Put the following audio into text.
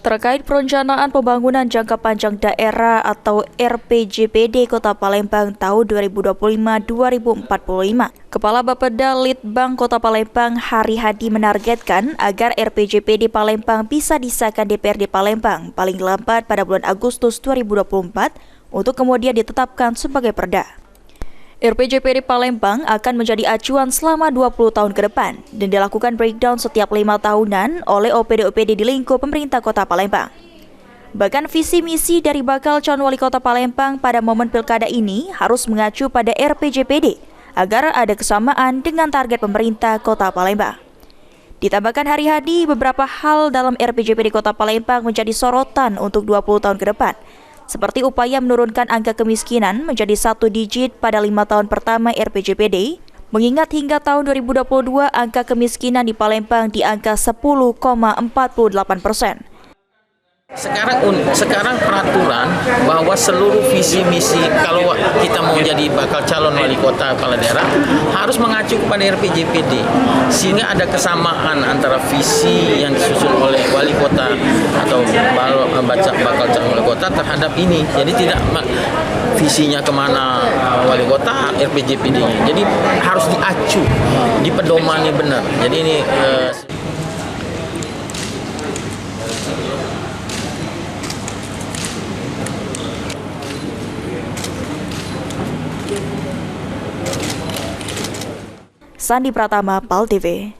terkait perencanaan pembangunan jangka panjang daerah atau RPJPD Kota Palembang tahun 2025-2045. Kepala Bapeda Litbang Kota Palembang Hari Hadi menargetkan agar RPJPD Palembang bisa disahkan DPRD Palembang paling lambat pada bulan Agustus 2024 untuk kemudian ditetapkan sebagai perda. RPJPD Palembang akan menjadi acuan selama 20 tahun ke depan dan dilakukan breakdown setiap 5 tahunan oleh OPD-OPD di lingkup pemerintah Kota Palembang. Bahkan visi misi dari bakal calon wali kota Palembang pada momen pilkada ini harus mengacu pada RPJPD agar ada kesamaan dengan target pemerintah Kota Palembang. Ditambahkan Hari Hadi, beberapa hal dalam RPJPD Kota Palembang menjadi sorotan untuk 20 tahun ke depan, seperti upaya menurunkan angka kemiskinan menjadi 1 digit pada 5 tahun pertama RPJPD, mengingat hingga tahun 2022 angka kemiskinan di Palembang di angka 10,48%. Sekarang peraturan bahwa seluruh visi misi kalau kita mau jadi bakal calon wali kota kepala daerah harus mengacu kepada RPJPD, sehingga ada kesamaan antara visi yang disusun oleh wali kota atau bakal calon wali kota terhadap ini. Jadi tidak visinya kemana wali kota, RPJPD-nya. Jadi harus diacu, dipedomani benar. Jadi ini Sandi Pratama, PAL TV.